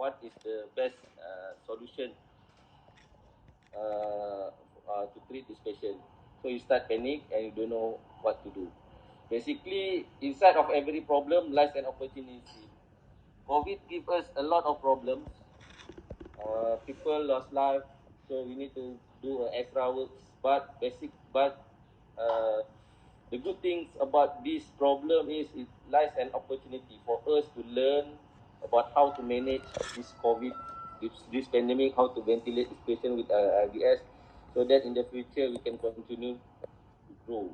what is the best solution to treat this patient. So you start panic and you don't know what to do. Basically, inside of every problem lies an opportunity. COVID gives us a lot of problems. People lost life, so we need to do extra works. But the good things about this problem is it lies an opportunity for us to learn about how to manage this COVID, this pandemic, how to ventilate this patient with RDS, so that in the future we can continue to grow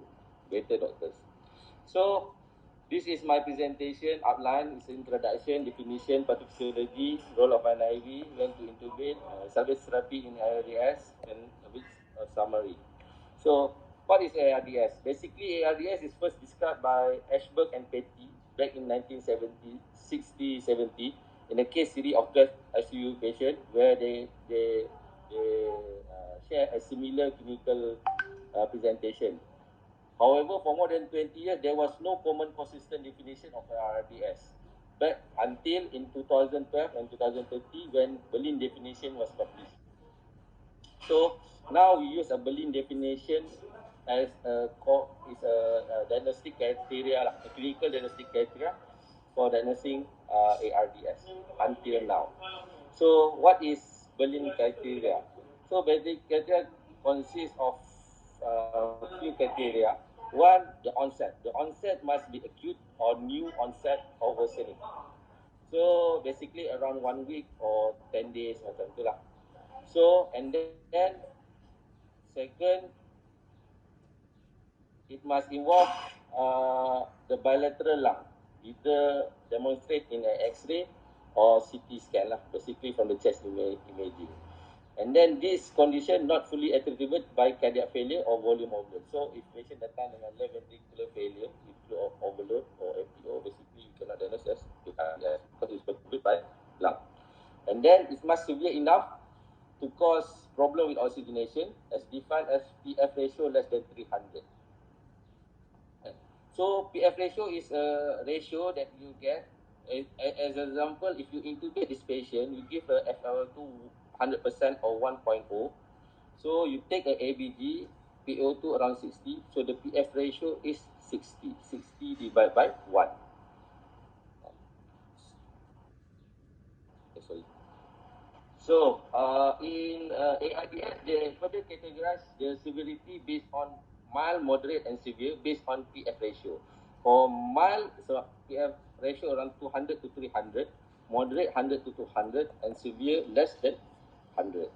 better doctors. So this is my presentation outline. It's introduction, definition, pathophysiology, role of an IV, when to intubate, salvage therapy in ARDS, and a bit summary. So what is ARDS? Basically, ARDS is first described by Ashberg and Petty back in 1970, 60-70, in a case series of 12 ICU patients where they share a similar clinical presentation. However, for more than 20 years, there was no common consistent definition of ARDS. But until in 2012 and 2030, when Berlin definition was published. So now we use a Berlin definition as a diagnostic criteria, a clinical diagnostic criteria for diagnosing ARDS until now. So what is Berlin criteria? So Berlin criteria consists of few criteria. One, the onset. The onset must be acute or new onset or worsening. So basically around 1 week or 10 days macam itulah. So and then second, it must involve the bilateral lung, either demonstrate in an X-ray or CT scan lah, basically from the chest imaging. And then this condition not fully attributable by cardiac failure or volume overload. So if patient datang dengan left ventricular failure, fluid overload or FPO, basically you cannot diagnose as ARDS because it's attributed by lung. And then it must severe enough to cause problem with oxygenation as defined as PF ratio less than 300. So PF ratio is a ratio that you get. As an example, if you intubate this patient, you give a FiO2 100% or 1.0. So you take an ABG, PO2 around 60. So the PF ratio is 60. 60 divided by 1. Sorry. So in ARDS, they further categorize the severity based on mild, moderate, and severe based on PF ratio. For mild, so PF ratio around 200 to 300, moderate 100 to 200, and severe less than 100.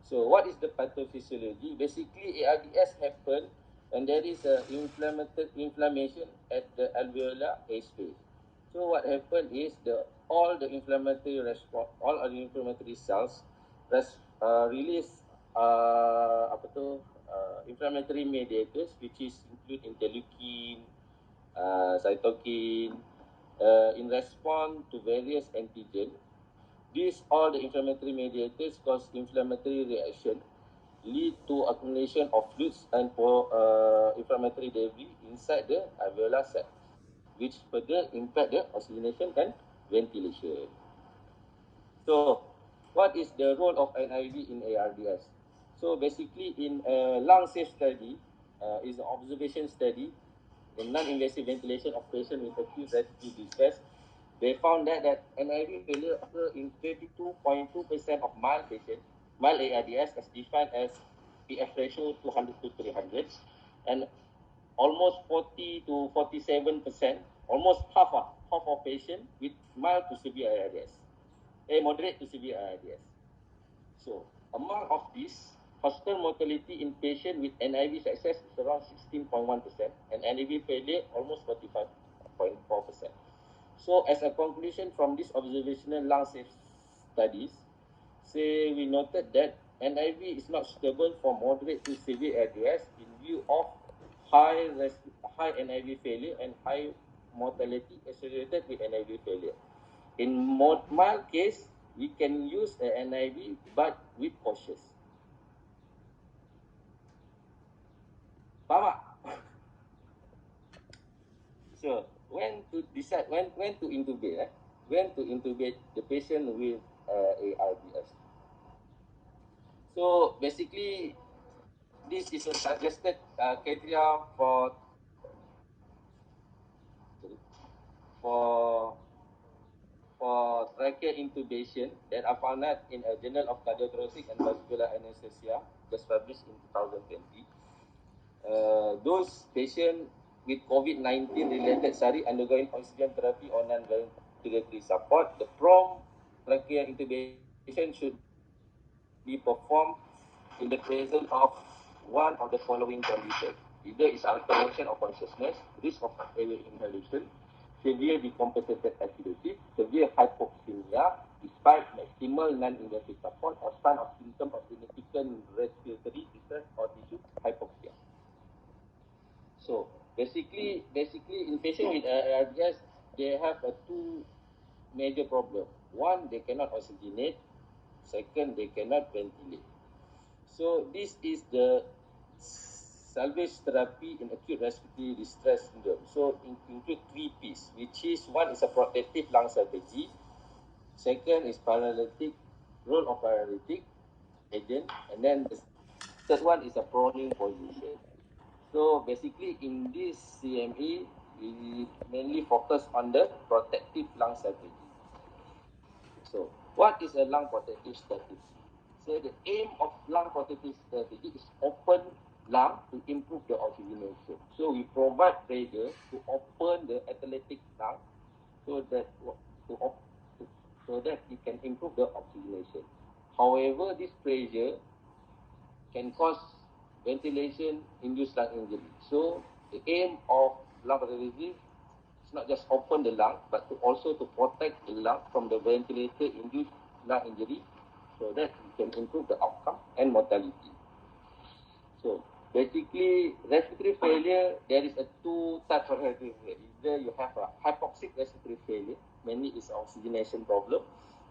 So what is the pathophysiology? Basically, ARDS happen when there is a inflammation at the alveolar A space. So what happens is all the inflammatory response, all of the inflammatory cells release inflammatory mediators, which is include interleukin, cytokine, in response to various antigen. These all the inflammatory mediators cause inflammatory reaction, lead to accumulation of fluids and inflammatory debris inside the alveolar sac, which further impact the oxygenation and ventilation. So, what is the role of NIV in ARDS? So basically, in a lung safe study, is an observation study in non-invasive ventilation of patients with acute respiratory distress. They found that NIV failure occur in 32.2% of mild patients, mild ARDS as defined as PF ratio 200 to 300, and almost 40 to 47%, almost half of patients with mild to severe ARDS, moderate to severe ARDS. So among of these, hospital mortality in patients with NIV success is around 16.1%, and NIV failure almost 45.4%. So as a conclusion from this observational lung safe studies, say we noted that NIV is not suitable for moderate to severe ARDS in view of high NIV failure and high mortality associated with NIV failure. In mild case, we can use a NIV but with cautious. Faham tak? So, when to decide when to intubate, when to intubate the patient with ARDS. So basically, this is a suggested criteria for for trachea intubation that are found in a Journal of Cardiothoracic and Vascular Anesthesia, just published in 2020. Those patients with COVID-19 related SARI undergoing oxygen therapy or non-ventilatory support, the prompt trachea intubation should be performed in the presence of one of the following conditions. Either is alteration of consciousness, risk of airway inhalation, severe decompensated acidosis, severe hypoxemia, despite maximal non-invasive support or sign of symptom of significant respiratory distress or tissue hypoxia. So basically in patient with ARDS, they have two major problems. One, they cannot oxygenate. Second, they cannot ventilate. So this is the salvage therapy in acute respiratory distress syndrome. So include three P's, which is one is a protective lung strategy. Second is paralytic, role of paralytic agent, and then the third one is a proning position. So basically in this CME, we mainly focus on the protective lung strategy. So what is a lung protective strategy? So the aim of lung protective strategy is open lung to improve the oxygenation. So we provide pressure to open the athletic lung so that it can improve the oxygenation. However, this pressure can cause ventilation-induced lung injury. So the aim of lung protective is not just open the lung, but to also to protect the lung from the ventilator-induced lung injury, so that we can improve the outcome and mortality. So basically, respiratory failure, there is a two types of respiratory failure. Either you have a hypoxic respiratory failure, mainly is oxygenation problem,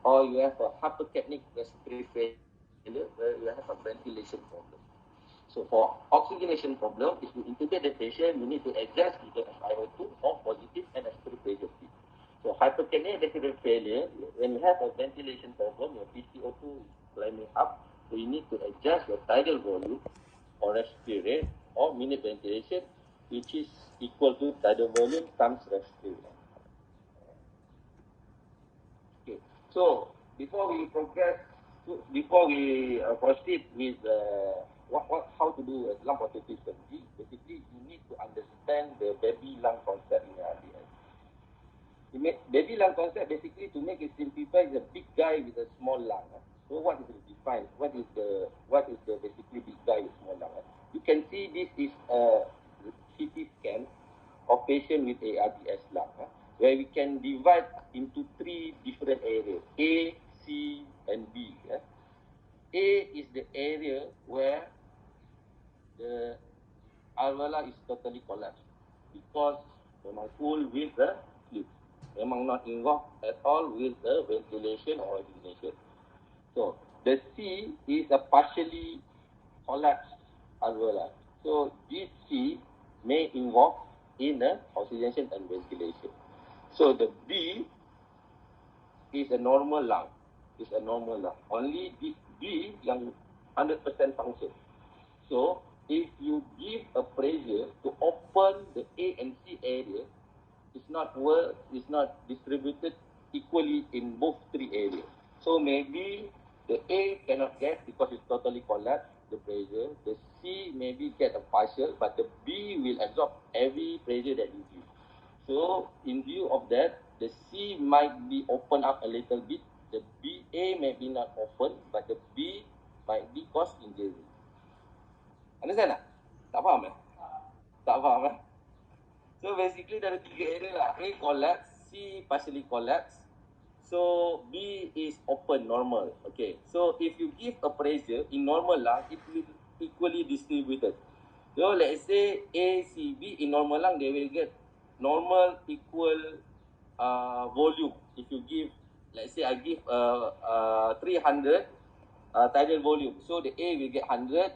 or you have a hypercapnic respiratory failure, where you have a ventilation problem. So for oxygenation problem, if you intubate the patient, you need to adjust either FiO2 or positive and respiratory pressure peak. So hypercapnic respiratory failure, when you have a ventilation problem, your PCO2 is climbing up, so you need to adjust your tidal volume or respiratory rate or minute ventilation, which is equal to tidal volume times respiratory rate. Okay, so before we progress, before we proceed with how to do a lung protective strategy, basically you need to understand the baby lung concept in RDS. Baby lung concept, basically, to make it simplified, is a big guy with a small lung. So what is defined? What is the basically big guy with small lung? You can see this is a CT scan of patient with ARDS lung, where we can divide into three different areas: A, C, and B. A is the area where the alveolar is totally collapsed because memang full with the fluid. Memang not involved at all with the ventilation or oxygenation. So the C is a partially collapsed alveolar. So this C may involve in the oxygenation and ventilation. So the B is a normal lung. Is a normal lung. Only this B yang 100% function. So if you give a pressure to open the A and C area, it's not distributed equally in both three areas. So maybe the A cannot get because it's totally collapsed, the pressure. The C maybe get a partial, but the B will absorb every pressure that you give. So in view of that, the C might be open up a little bit. The A may be not open, but the B might be cause injury. Understand tak? Tak faham Tak faham So basically dari tiga area lah. A collapse, C partially collapse. So B is open, normal. Okay. So if you give a pressure in normal lung, it will equally distributed. So let's say A, C, B in normal lung, they will get normal equal volume. If you give, let's say I give 300 tidal volume. So the A will get 100,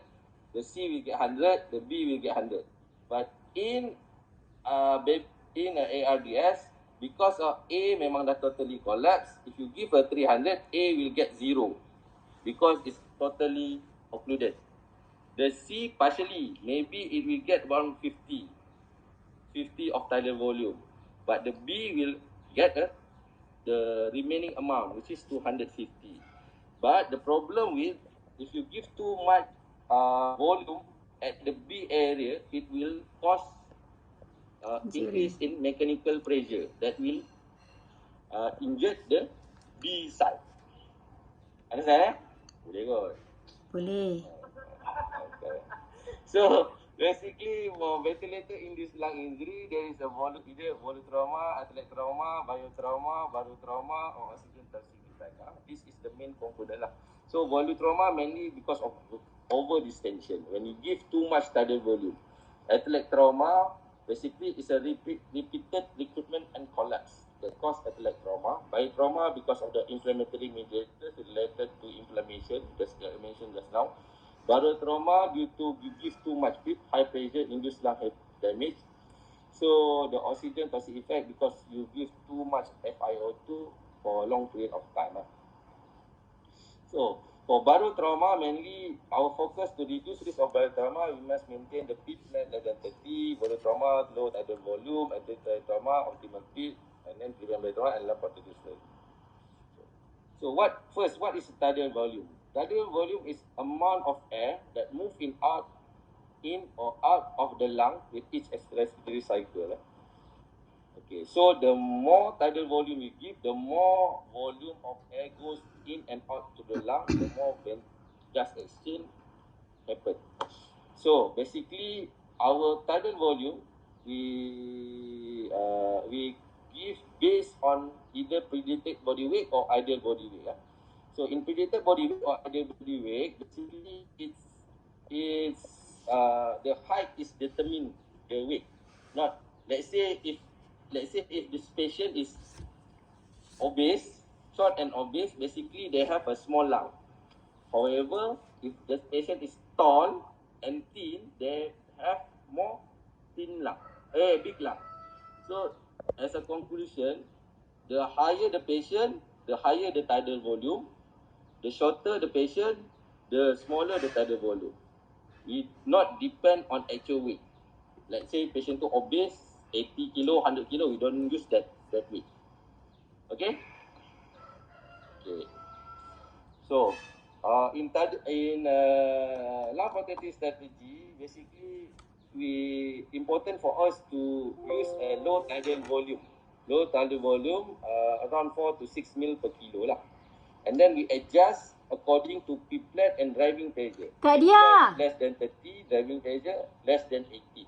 the C will get 100, the B will get 100. But in in a ARDS, because of A memang dah totally collapse, if you give a 300, A will get 0 because it's totally occluded. The C partially, maybe it will get 150 of tidal volume, but the B will get the remaining amount, which is 250. But the problem with, if you give too much volume at the B area, it will cause increase in mechanical pressure that will injure the B side. Understand? Boleh kot? Boleh. Okay. So basically, for ventilator-induced lung injury, there is a either volutrauma, atelectrauma, biotrauma, barotrauma, or oxygen toxic effect. This is the main component lah. So volutrauma mainly because of over distension. When you give too much tidal volume. Atelectrauma basically is a repeated recruitment and collapse that cause atelectrauma. Biotrauma because of the inflammatory mediators related to inflammation, just I mentioned just now. Barotrauma due to you give too much high pressure induced lung damage. So the oxygen toxic effect because you give too much FiO2 for a long period of time. So for barotrauma, mainly our focus to reduce risk of barotrauma, we must maintain the PEEP less than 30, barotrauma, low tidal volume, atelectrauma, optimal PEEP, and then prevent barotrauma and lung protection. So what is tidal volume? Tidal volume is amount of air that move in or out of the lung with each respiratory cycle. Okay, so the more tidal volume you give, the more volume of air goes in and out to the lung, the more gas exchange happen. So basically, our tidal volume we give based on either predicted body weight or ideal body weight. So in predicted body weight or ideal body weight, basically it's the height is determined the weight. Not let's say if this patient is obese, short and obese, basically they have a small lung. However, if the patient is tall and thin, they have more big lung. So as a conclusion, the higher the patient, the higher the tidal volume. The shorter the patient, the smaller the tidal volume. We not depend on actual weight. Let's say patient too obese, 80 kilo, 100 kilo, we don't use that weight. Okay? Okay. So, in lung protective strategy, basically, important for us to use a low tidal volume. Low tidal volume, around 4 to 6 mil per kilo lah. And then we adjust according to P-plate and driving pressure. Kak Dia! Less than 30, driving pressure less than 18.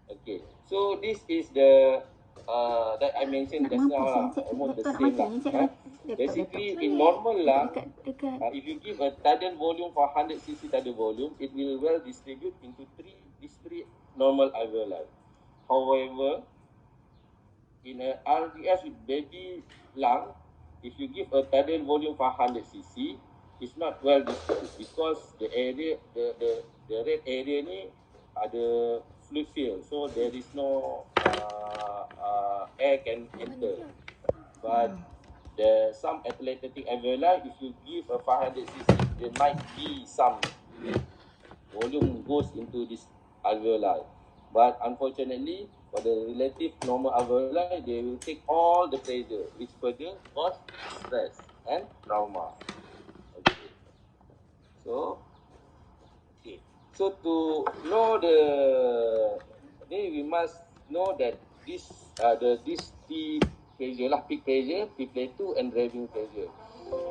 Okay, so this is the that I mentioned just now lah, almost the same lah. Basically, in normal lung, if you give a tidal volume for 100 cc tidal volume, it will well distribute into these three normal alveoli. However, in a RDS with baby lung, if you give a tidal volume for 100 cc, it's not well distributed because the area, the red area ni ada fluid field, so there is no air can enter. But some athletic alveoli, if you give a 500 cc, there might be some volume goes into this alveoli. But unfortunately, for the relative normal alveoli, they will take all the pressure, which further cause stress and trauma. Okay. So to know we must know that these P pressure lah, peak pressure, P plateau, and driving pressure.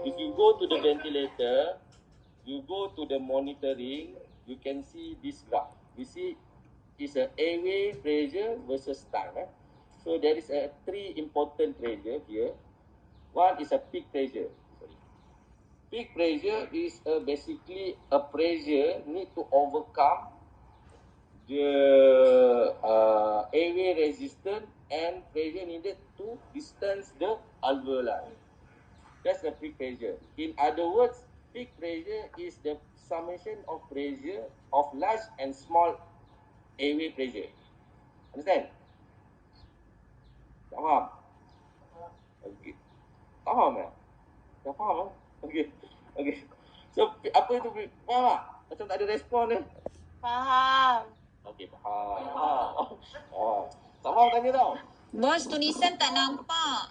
If you go to the ventilator, you go to the monitoring, you can see this graph. You see, it's a airway pressure versus time. So there is a three important pressure here. One is a peak pressure. Peak pressure is basically a pressure need to overcome the airway resistance and pressure needed to distance the alveoli. That's the peak pressure. In other words, peak pressure is the summation of pressure of large and small airway pressure. Understand? Tak faham? Okey. Tak faham tak? Tak faham lah. Okey. Okey. So, apa itu? Faham tak? Macam tak ada respon ni. Faham. Okey, faham. Tak faham tanya tau. Bos, tulisan tak nampak.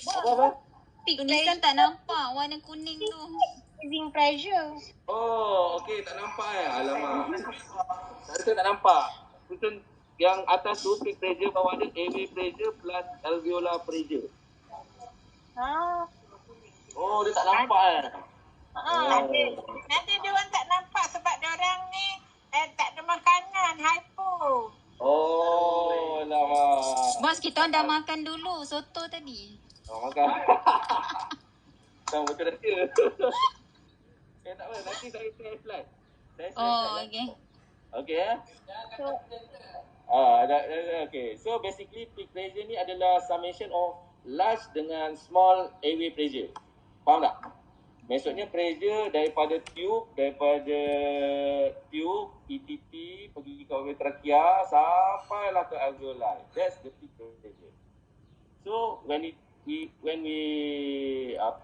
Apa? Tulisan tak nampak. Warna kuning tu. Increasing pressure. Oh, okey. Tak nampak Alamak. Saya tak nampak. Tulisan yang atas tu, peak pressure, bawah dia airway pressure plus alveolar pressure. Ha. Oh, dia tak nampak Nanti dia orang tak nampak sebab dia orang ni tak ada makanan, hypo. Oh, lama. Bos, kita orang dah makan dulu soto tadi. Oh, makan. Tahu betul dah dia. Tak apa, nanti saya share slide. Okey. Okey okay. So basically peak pressure ni adalah summation of large dengan small airway pressure. Faham tak? Maksudnya pressure daripada tube ETT pergi ke airway trachea sampailah ke alveoli. That's the peak pressure. So when we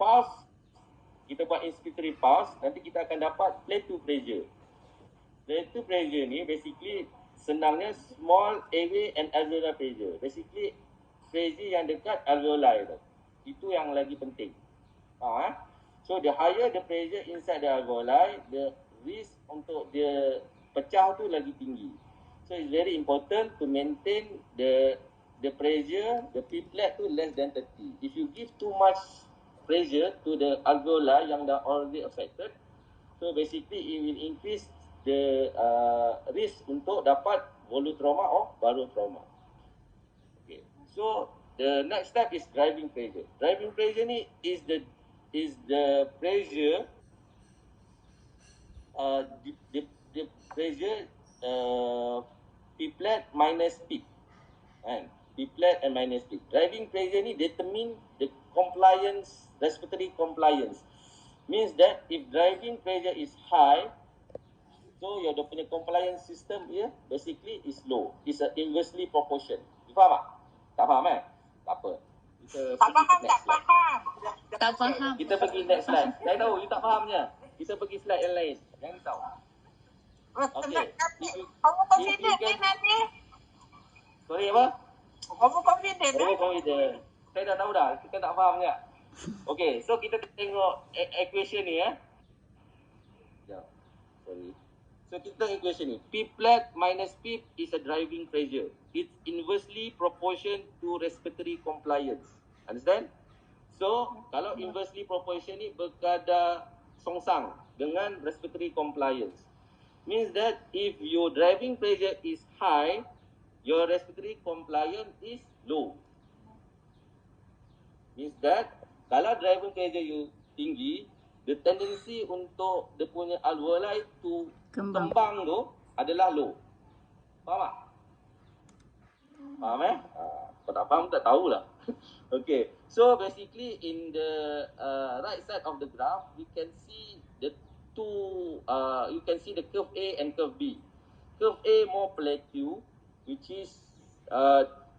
pulse, kita buat inspiratory pulse, nanti kita akan dapat plateau pressure. Plateau pressure ni basically senangnya small airway and alveolar pressure. Basically pressure yang dekat alveoli tu. Itu yang lagi penting. So the higher the pressure inside the alveoli, the risk untuk dia pecah tu lagi tinggi. So it's very important to maintain the pressure, the P-flat tu less than 30. If you give too much pressure to the alveoli yang dah already affected, so basically it will increase the risk untuk dapat volutrauma or barotrauma. Okay. So the next step is driving pressure. Driving pressure ni is the pressure the pressure P-flat minus peak. Kan? P-flat and minus peak. Driving pressure ni determine the compliance, respiratory compliance. Means that if driving pressure is high, so your punya compliance system basically is low. It's a inversely proportion. You faham tak? Tak faham Tak apa. Tak faham. Kita pergi next slide. Saya tahu you tak fahamnya. Kita pergi slide yang lain. Jangan risau. Okay. Kamu confident ni nanti? Sorry apa? Kamu confident Oh, confident. Saya dah tahu dah. Kita tak faham tak? Okay. So kita tengok equation ni Sekejap. Sorry. So kita equation ni. P-flat minus P is a driving pressure. It's inversely proportion to respiratory compliance. Understand? So, kalau inversely proportion ni berkadar songsang dengan respiratory compliance. Means that if your driving pressure is high, your respiratory compliance is low. Means that kalau driving pressure you tinggi, the tendency untuk dia punya alveoli to kembang tu adalah low. Faham tak? Faham Kalau tak faham tak tahulah. Okay, so basically in the right side of the graph, we can see the two, you can see the curve A and curve B. Curve A more plateau, which is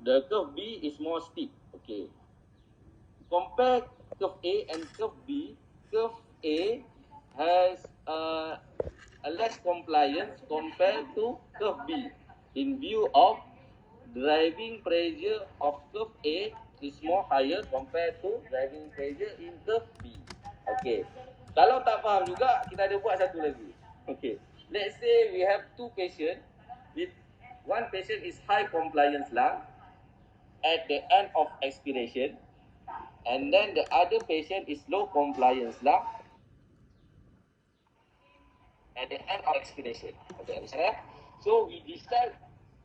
the curve B is more steep. Okay, compare curve A and curve B. Curve A has a less compliance compared to curve B. In view of driving pressure of curve A is more higher compared to driving pressure in curve B. Okay. Kalau tak faham juga, kita ada buat satu lagi. Okay. Let's say we have two patients. With one patient is high compliance lung at the end of expiration, and then the other patient is low compliance lung at the end of expiration. Okay, understand? So we decide,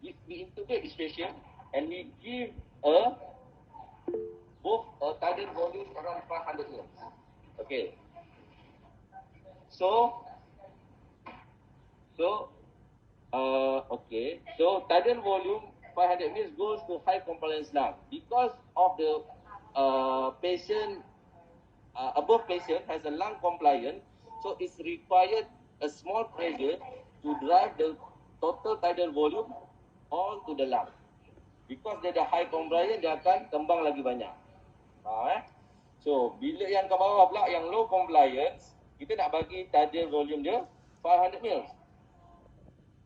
we intubate this patient and we give both a tidal volume around 500 ml. Okay. So tidal volume 500 ml goes to high compliance lung because of the patient above patient has a lung compliance, so it's required a small pressure to drive the total tidal volume all to the lung. Because dia dah high compliance, dia akan kembang lagi banyak. So, bila yang ke bawah pula, yang low compliance, kita nak bagi tidal volume dia 500 mils.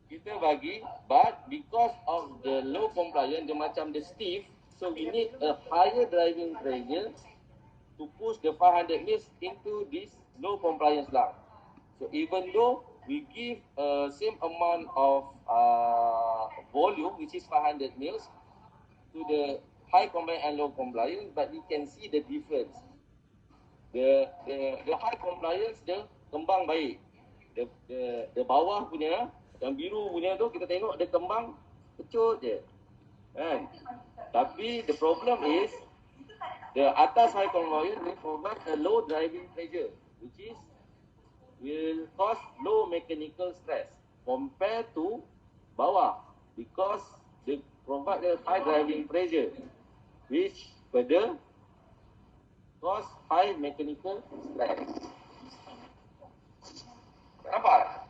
Kita bagi, but because of the low compliance, dia macam dia stiff, so we need a higher driving pressure to push the 500 mils into this low compliance lung. So even though we give same amount of volume, which is 500 mils, to the high compliance and low compliance, but we can see the difference. The high compliance dia kembang baik. The bawah punya, yang biru punya tu kita tengok dia kembang kecut je. Kan? Tapi the problem is the atas high compliance will provide a low driving pressure, which is will cause low mechanical stress compared to bawah, because they provide a high driving pressure, which further cause high mechanical stress. Nampak?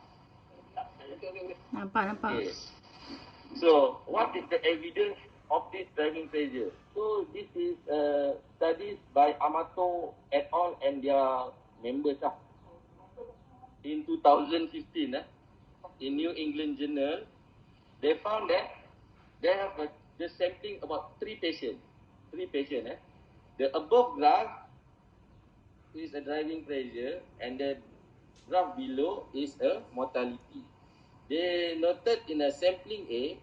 Nampak. Okay. So, what is the evidence of this driving pressure? So, this is studies by Amato et al. And their members in 2015 in New England Journal. They found that they have the sampling about 3 patients. The above graph is a driving pressure and the graph below is a mortality. They noted in a sampling A,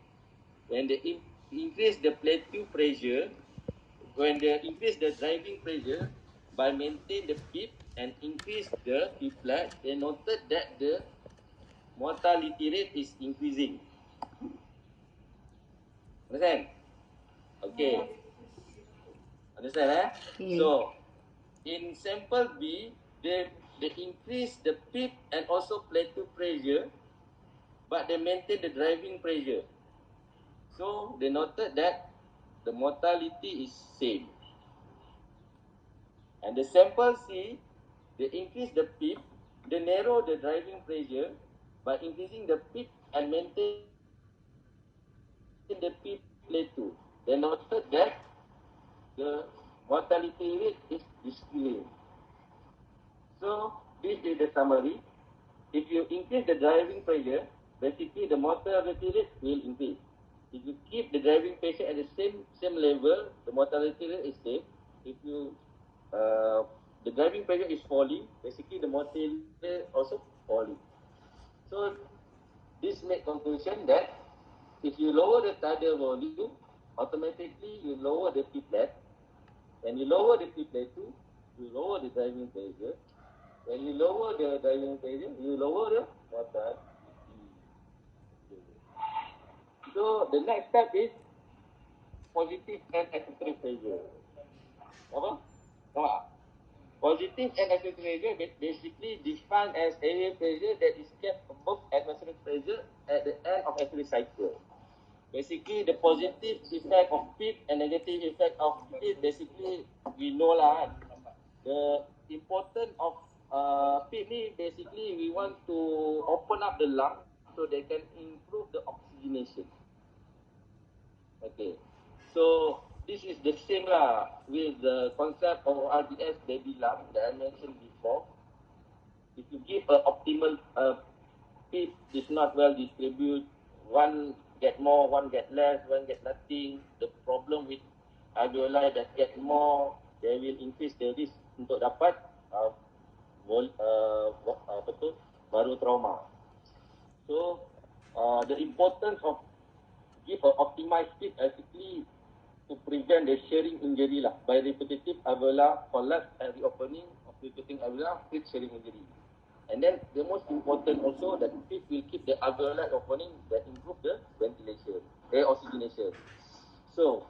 when they increase the plateau pressure, when they increase the driving pressure by maintain the PIP and increase the P flat, they noted that the mortality rate is increasing. Understand? Okay. Understand, Okay. So, in sample B, they increase the PIP and also plateau pressure, but they maintain the driving pressure. So, they noted that the mortality is same. And the sample C, they increase the PIP, they narrow the driving pressure by increasing the PIP and maintain the PIP plateau. They noted that the mortality rate is decreasing. So, this is the summary. If you increase the driving pressure, basically the mortality rate will increase. If you keep the driving pressure at the same level, the mortality rate is same. If you the driving pressure is falling, basically the mortality rate also falling. So this makes conclusion that if you lower the tidal volume, automatically you lower the P flat. When you lower the P plateau, you lower the driving pressure. When you lower the driving pressure, you lower the mortality. So the next step is positive and accessory pressure. Apa? Nampak? Positive and accessory pressure basically defined as area pressure that is kept above atmospheric pressure at the end of every cycle. Basically, the positive effect of PIP and negative effect of PIP, basically we know lah. The importance of PIP ni, basically we want to open up the lung so they can improve the oxygenation. Okay, so this is the same lah with the concept of RDS baby lung that I mentioned before. If you give an optimal PIP is not well distributed, one get more, one get less, one get nothing. The problem with alveoli that get more, they will increase the risk untuk dapat baru trauma. So the importance of give an optimized PIP basically to prevent the shearing injury lah by repetitive alveolar collapse and reopening of repeating alveolar with shearing injury. And then the most important also that PIP will keep the alveolar opening that improve the ventilation, air oxygenation. So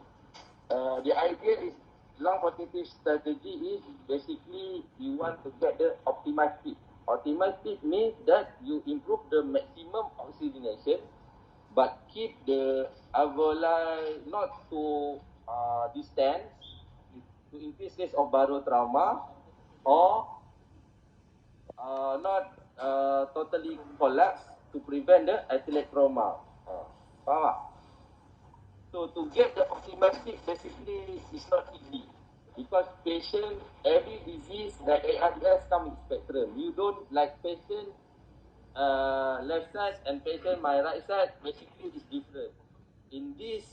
the idea is lung protective strategy is basically you want to get the optimized PIP. Optimized PIP means that you improve the maximum oxygenation but keep the alveoli not too distant to increase risk of barotrauma or not totally collapse to prevent the atelic trauma. Faham tak? So to get the optimal peak basically is not easy because patient, every disease like ARDS come with spectrum. You don't like patient left side and patient my right side basically is different. In this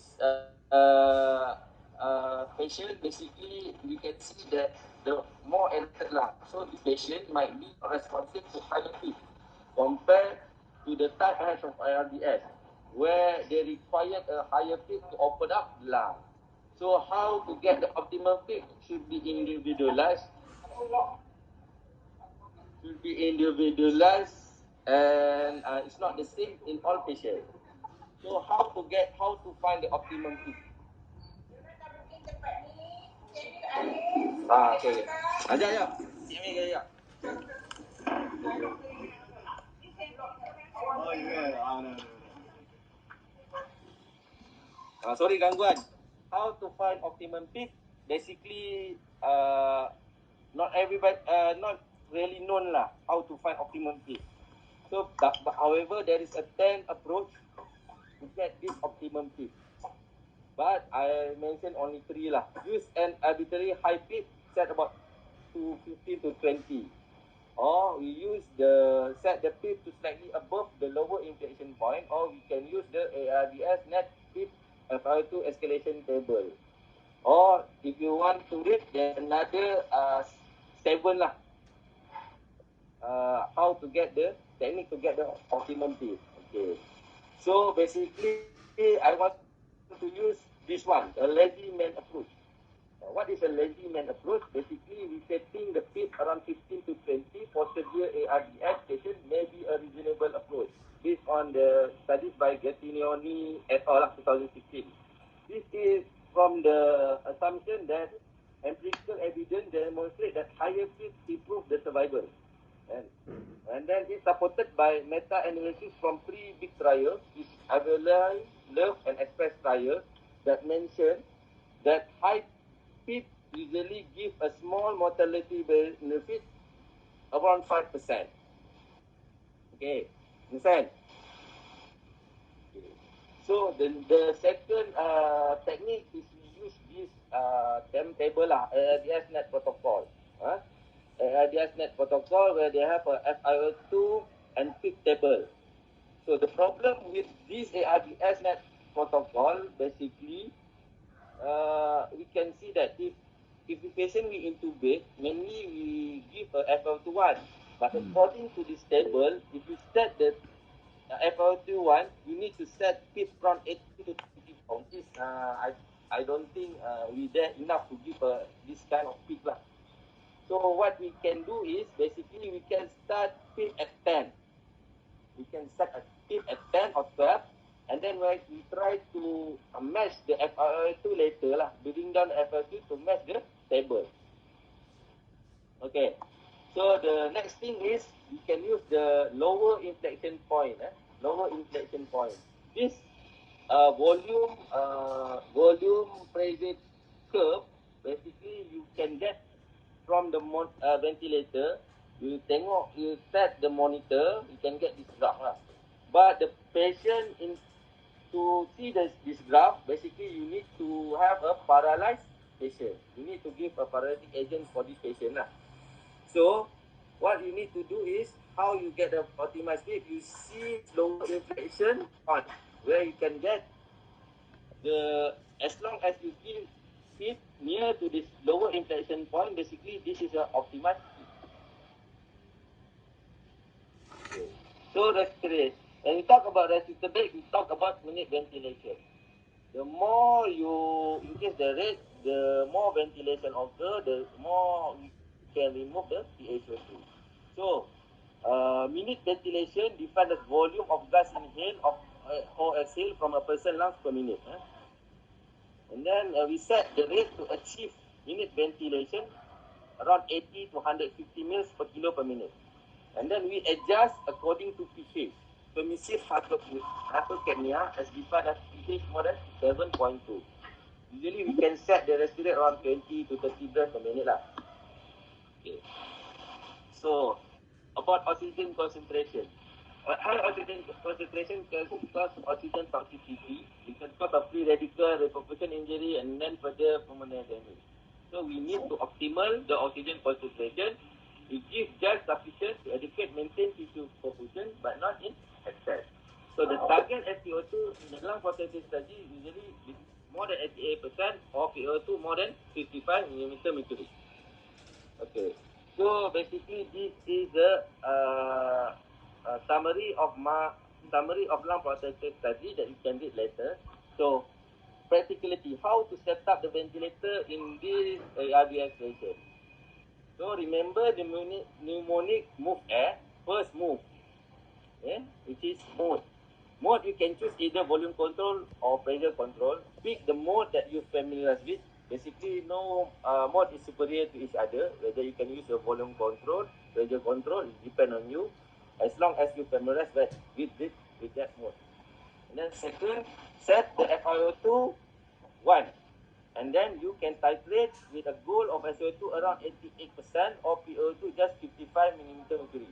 patient, basically we can see that the more entered lah. So this patient might be responsive to higher peak compared to the type H of ARDS, where they require a higher peak to open up the lung. So how to get the optimal peak should be individualized, and it's not the same in all patients. So how to find the optimum peak? Okay. Aja ya. Sini ya. Sorry gangguan. How to find optimum peak? Basically, not everybody, not really known lah how to find optimum peak. So, but however, there is a 10 approach to get this optimum peak. But I mentioned only 3 lah. Use an arbitrary high peak set about to 15 to 20. Or we use set the peak to slightly above the lower inflection point, or we can use the ARDS net peak FiO2 escalation table. Or if you want to read, there's another 7 lah. How to get the technique to get the optimum peak. Okay. So basically, I want to use this one, a lazy man approach. What is a lazy man approach? Basically, we setting the peak around 15 to 20 for severe ARDS patient may be a reasonable approach based on the studies by Gattinioni et al. 2016. This is from the assumption that empirical evidence demonstrate that higher peaks improve the survival. And then it's supported by meta-analysis from 3 big trials, which Avalai, Love, and Express trials that mention that high peak usually give a small mortality benefit around 5%. Okay, understand? Okay. So the second technique is we use this table lah, ARDS net protocol. ARDS net protocol where they have a FiO2 and peak table. So the problem with this ARDS net protocol, basically, we can see that if the patient we intubate, mainly we give a FiO2 1. But according to this table, if you set the FiO2 1, you need to set peak from 80 to 20 pounds. I don't think we there enough to give this kind of peak lah. So what we can do is basically we can start peak at 10. We can set a peak at 10 or 12. And then when we try to match the FiO2 later lah, bring down the FiO2 to match the table. Okay. So the next thing is we can use the lower inflection point. Lower inflection point. This volume pressure curve, basically you can get from the ventilator. You set the monitor, you can get this graph lah. But the patient to see this graph, basically you need to have a paralyzed patient. You need to give a paralytic agent for this patient lah. So what you need to do is how you get the optimized peak. You see lower inflection point where you can get as long as you give it near to this lower inflection point, basically this is an optimized peak. Okay. So respirate. When we talk about respirate, we talk about minute ventilation. The more you increase the rate, the more ventilation occur, the more we can remove the PaO2. So, minute ventilation defined as volume of gas inhaled or exhaled from a person's lungs per minute. And then we set the rate to achieve minute ventilation around 80 to 150 mils per kilo per minute. And then we adjust according to pH. Permissive hypocapnia as defined as pH more than 7.2. Usually we can set the respirate around 20 to 30 breaths per minute lah. Okay. So about oxygen concentration. high oxygen concentration can cause oxygen toxicity. It can cause a free radical repercussion injury and then further permanent damage. So we need to optimal the oxygen concentration. It gives just sufficient to adequate maintain tissue perfusion but not in excess. So the target SpO2 in the lung percentage study usually is more than 88% or PO2 more than 55 millimeter mercury. Okay. So basically this is the summary of lung percentage study that you can read later. So practicality, how to set up the ventilator in this ARDS patient. So remember the pneumonic move air, first move, which is mode. Mode you can choose either volume control or pressure control. Pick the mode that you're familiar with. Basically, no mode is superior to each other. Whether you can use a volume control, pressure control, it depends on you. As long as you familiarize with that mode. And then second, set the FiO2 1. And then you can titrate with a goal of SO2 around 88% or PO2 just 55 millimeter mercury.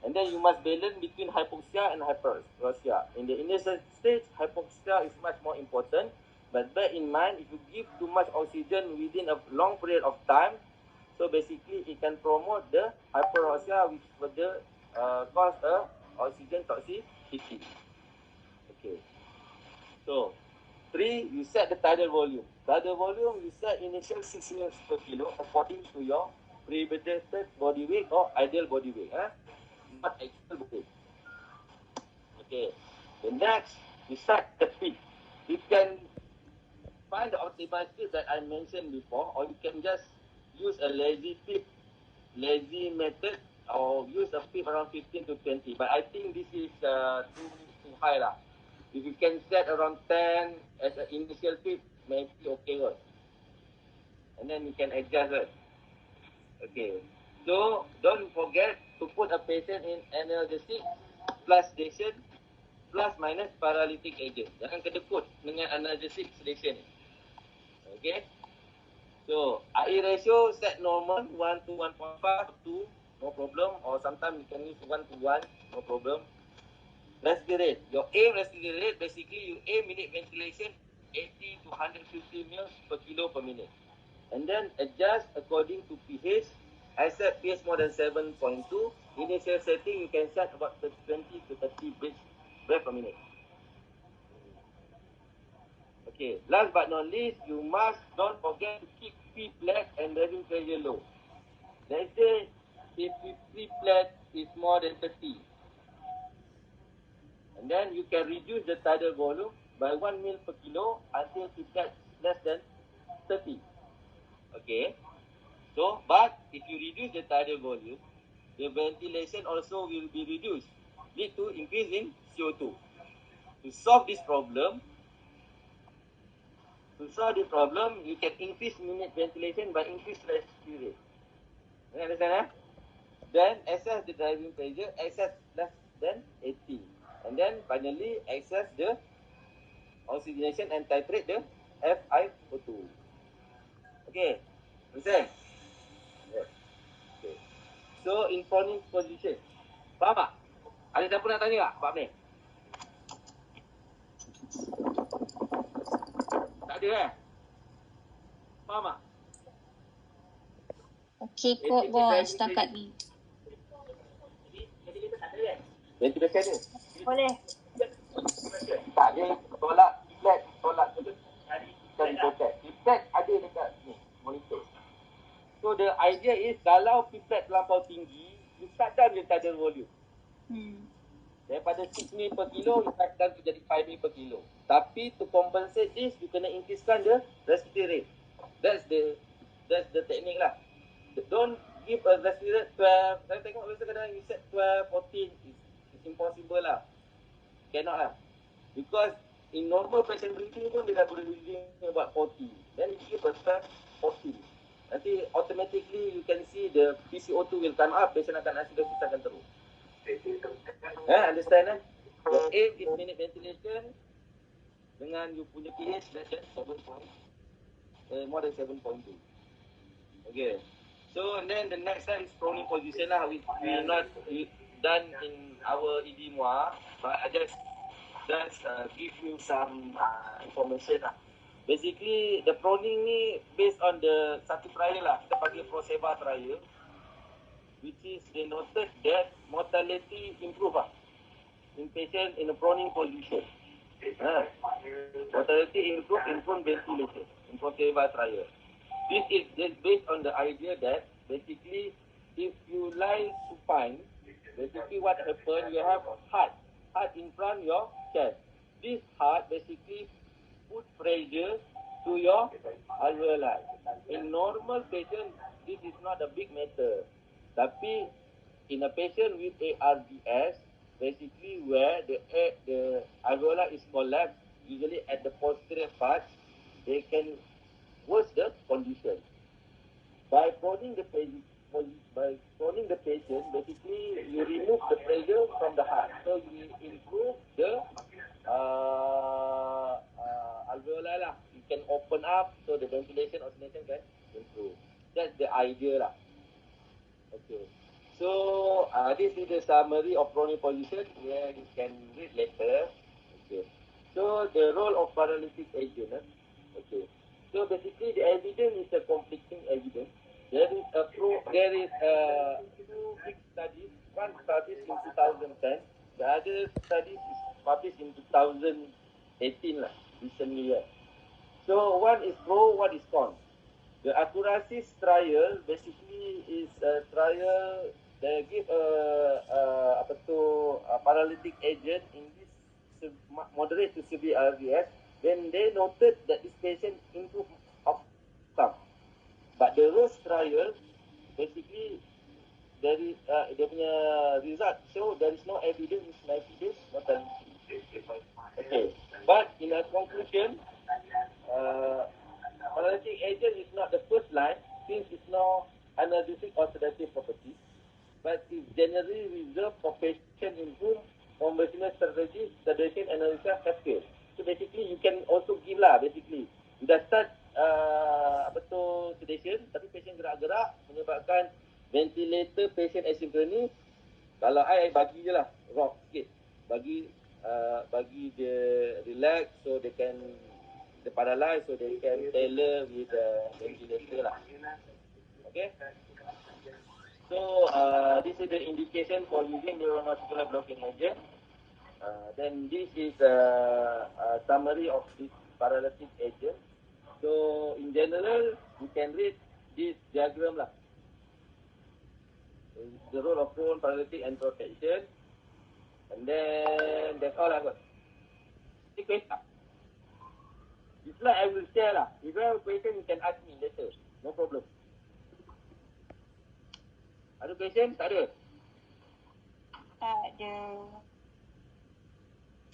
And then you must balance between hypoxia and hyperoxia. In the initial stage, hypoxia is much more important. But bear in mind, if you give too much oxygen within a long period of time, so basically it can promote the hyperoxia, which further cause oxygen toxicity. Okay. So 3, you set the tidal volume. Tidal volume, you set initial 6 units per kilo according to your predicted body weight or ideal body weight. Not actual body weight. Okay. The next, you set the peak. You can find the optimized peak that I mentioned before, or you can just use a lazy method, or use a peak around 15 to 20. But I think this is too high lah. If you can set around 10 as an initial peak, maybe okay good. And then you can adjust it. Okay. So don't forget to put a patient in analgesic plus sedation plus minus paralytic agent. Jangan kedekut dengan analgesic sedation. Okay. So air ratio set normal 1 to 1.5 to no problem, or sometimes you can use 1 to 1, no problem. Respirate. Your aim respiratory rate, basically you aim minute ventilation 80 to 150 ml per kilo per minute. And then adjust according to pH. I set pH more than 7.2. Initial setting you can set about 20 to 30 breath per minute. Okay, last but not least, you must don't forget to keep P flat and breathing pressure low. Let's say if P flat is more than 30. And then you can reduce the tidal volume by 1 ml per kilo until it gets less than 30. Okay. So, but if you reduce the tidal volume, the ventilation also will be reduced, lead to increase in CO2. To solve this problem, you can increase minute ventilation by increased respiratory rate. You understand? Then assess the driving pressure, assess less than 80. And then finally access the oxygenation and titrate the FiO2. Okay, understand? Yeah. Okay. So in prone position, faham tak? Ada siapa nak tanya tak bab ni? Tak ada Faham tak? Okey kot bos setakat ni. Ventilation ni? Boleh. Tak, dia tolak flat, tolak dari protect. Flat ada dekat ni, monitor. So the idea is kalau flat terlampau tinggi, you cut down the tidal volume. Daripada 6 ml per kilo, you cut down to jadi 5 ml per kilo. Tapi to compensate this, you kena increasekan the respiratory rate. That's the technique lah. Don't give a respiratory rate 12. Saya tengok kadang-kadang you set 12, 14, it's impossible lah. Cannot lah. Because in normal patient breathing pun dia dah boleh breathing about 40. Then if you give a 40, nanti automatically you can see the PCO2 will come up, patient akan acidosis akan terus. Understand? Your aim is minute ventilation dengan you punya pH less than 7. More than 7.2. Okay. So and then the next time is proning position lah. We done in our ED MUA, but I just give you some information lah. Basically, the proning ni based on the satu trial lah. Kita panggil ProSeva trial, which is they noted that mortality improve lah in patient in a proning position. Mortality improve in prone ventilation in ProSeva trial. This is just based on the idea that basically if you lie supine, basically what happens, you have heart in front of your chest. This heart basically put pressure to your alveoli. In normal patient, this is not a big matter. Tapi in a patient with ARDS, basically where the alveoli is collapsed, usually at the posterior part, they can worse the condition. By proning the patient, basically you remove the pressure from the heart, so you improve the alveoli lah. You can open up so the ventilation oxygenation can improve. That's the idea lah. Okay. So this is the summary of proning position where you can read later. Okay. So the role of paralytic agent. Okay. So basically the evidence is a conflicting evidence. There is two big studies. One study in 2010, the other study is published in 2018 lah, recently. So one is pro, one is con. The Accuracy trial basically is a trial that give a paralytic agent in this moderate to severe RDS. Then they noted that this patient improved outcome. But the Rose trial, basically, there is dia punya result show there is no evidence in 90 days mortality. Okay. But in a conclusion, paralytic agent is not the first line since it's no analgesic or sedative property, but is generally reserved for patients in whom conventional strategy, sedation, anesthesia have failed. So basically you can also give lah basically. You dah start sedation tapi patient gerak-gerak menyebabkan ventilator patient asynchronous. Kalau I bagi je lah rock sikit. Bagi dia relax so they can paralyze so they can tailor with the ventilator lah. Okay. So this is the indication for using neuromuscular blocking agent. Then this is a summary of this paralytic agent. So in general, you can read this diagram lah. The role of prone, paralytic and protection. And then that's all I got. Any question? It's like I will share lah. If you have a question, you can ask me later. No problem. Ada question? Tak ada? Tak ada.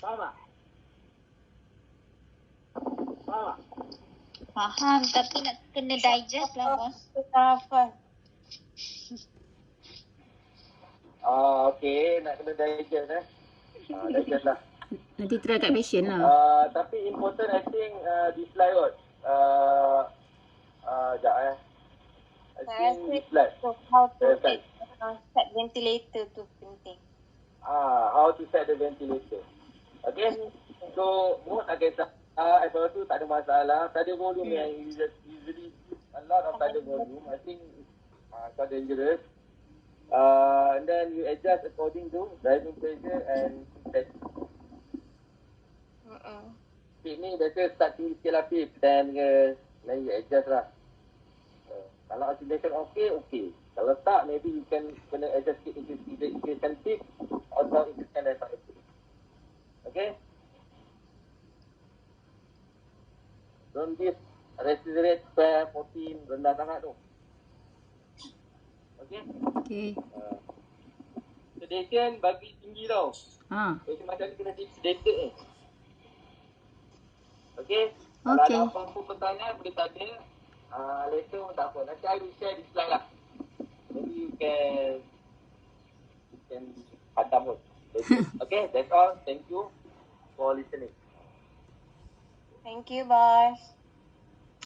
Faham tak? Faham tak? Faham, tapi nak kena digest lah, bos. Apa? Okay, nak kena digest digest lah. Nanti try kat patient lah. Tapi important I think this slide kot. Sekejap I think this slide. So how to set ventilator tu penting. How to set the ventilator. Okay, so mood tak kisah. Asal tu tak ada masalah. Tidal volume yang usually a lot of tidal volume. I think it's quite dangerous. And then you adjust according to driving pressure and intensity. Ni biasa start tinggi sikit lah Pip. Then you adjust lah. Kalau oxidation okay. Kalau tak, maybe you can kena adjust sikit increase tip atau increase diaphragm. Okay? Don't give respirate spare 14 rendah sangat tu. Okay? Okay. Sedation bagi tinggi tau. Patient macam ni kena sedated ni. Okay? Kalau ada apa-apa pertanyaan boleh tanya. Later pun tak apa. Nanti I will share this slide lah. Maybe you can hadam pun. Okay? That's all. Thank you for listening. Thank you, boss.